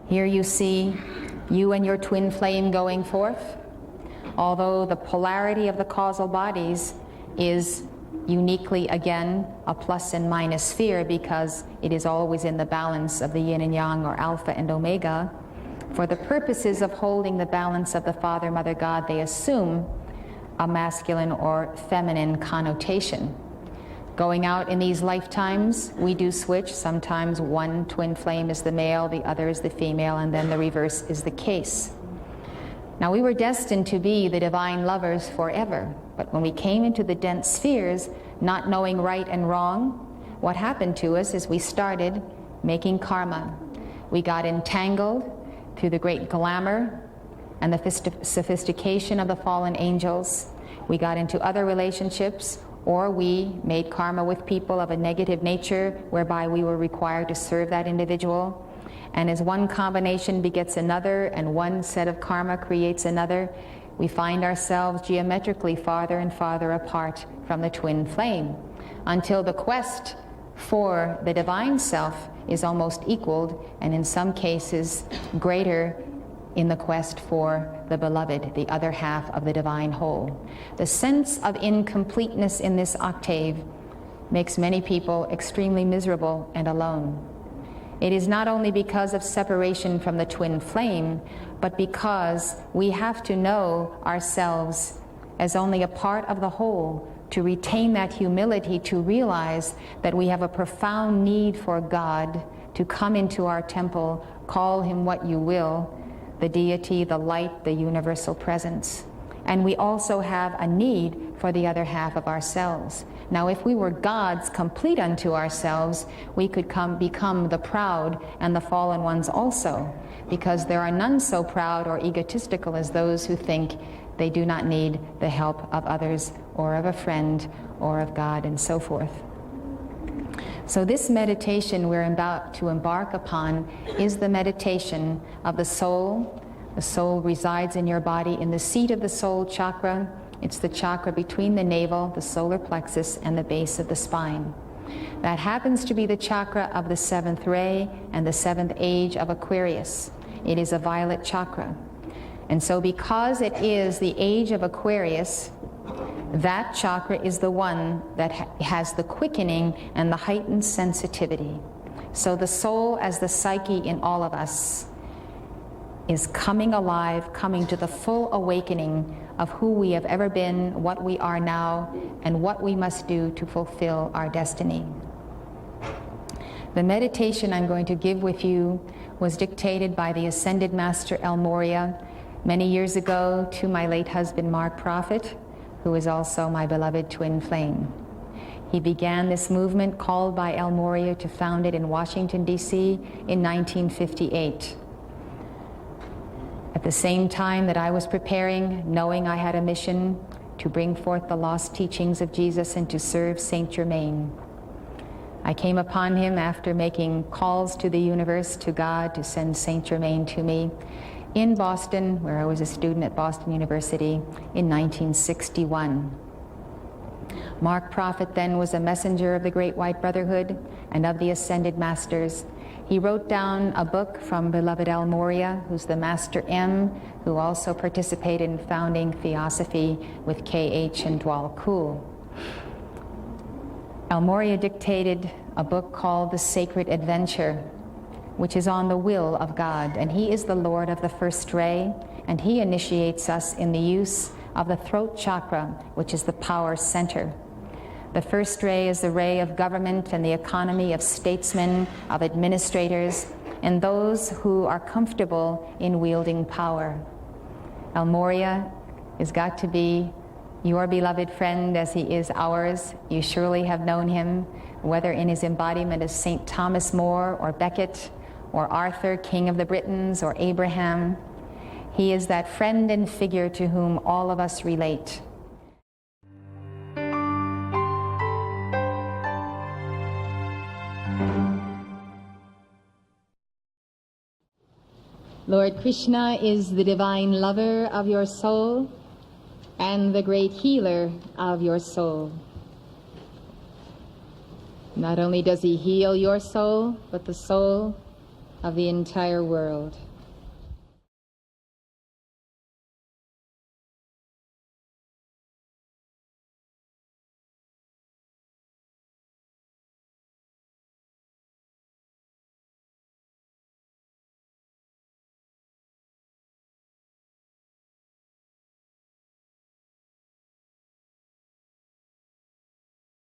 Here you see you and your twin flame going forth, although the polarity of the causal bodies is uniquely, again, a plus and minus sphere, because it is always in the balance of the yin and yang, or alpha and omega. For the purposes of holding the balance of the Father, Mother, God, they assume a masculine or feminine connotation. Going out in these lifetimes, we do switch. Sometimes one twin flame is the male, the other is the female, and then the reverse is the case. Now, we were destined to be the divine lovers forever, but when we came into the dense spheres, not knowing right and wrong, what happened to us is we started making karma. We got entangled through the great glamour and the sophistication of the fallen angels. We got into other relationships, or we made karma with people of a negative nature, whereby we were required to serve that individual. And as one combination begets another, and one set of karma creates another, we find ourselves geometrically farther and farther apart from the twin flame, until the quest for the divine self is almost equaled, and in some cases greater, in the quest for the beloved, the other half of the divine whole. The sense of incompleteness in this octave makes many people extremely miserable and alone. It is not only because of separation from the twin flame, but because we have to know ourselves as only a part of the whole, to retain that humility, to realize that we have a profound need for God to come into our temple, call him what you will, the deity, the light, the universal presence. And we also have a need for the other half of ourselves. Now, if we were gods complete unto ourselves, we could become the proud and the fallen ones also, because there are none so proud or egotistical as those who think they do not need the help of others, or of a friend, or of God, and so forth. So this meditation we're about to embark upon is the meditation of the soul. The soul resides in your body in the seat of the soul chakra. It's the chakra between the navel, the solar plexus, and the base of the spine. That happens to be the chakra of the seventh ray and the seventh age of Aquarius. It is a violet chakra. And so because it is the age of Aquarius, that chakra is the one that has the quickening and the heightened sensitivity. So the soul, as the psyche in all of us, is coming alive, coming to the full awakening of who we have ever been, what we are now, and what we must do to fulfill our destiny. The meditation I'm going to give with you was dictated by the Ascended Master El Morya many years ago to my late husband Mark Prophet, who is also my beloved twin flame. He began this movement called by El Morya to found it in Washington, D.C. in 1958. At the same time that I was preparing, knowing I had a mission to bring forth the lost teachings of Jesus and to serve Saint Germain, I came upon him after making calls to the universe, to God, to send Saint Germain to me in Boston, where I was a student at Boston University in 1961. Mark Prophet then was a messenger of the Great White Brotherhood and of the Ascended Masters. He wrote down a book from beloved El Morya, who's the Master M, who also participated in founding Theosophy with K.H. and Dwal Kul. El Morya dictated a book called The Sacred Adventure, which is on the will of God, and he is the Lord of the first ray, and he initiates us in the use of the throat chakra, which is the power center. The first ray is the ray of government and the economy, of statesmen, of administrators, and those who are comfortable in wielding power. El Morya has got to be your beloved friend as he is ours. You surely have known him, whether in his embodiment as St. Thomas More or Becket, or Arthur, King of the Britons, or Abraham. He is that friend and figure to whom all of us relate. Lord Krishna is the divine lover of your soul and the great healer of your soul. Not only does he heal your soul, but the soul of the entire world.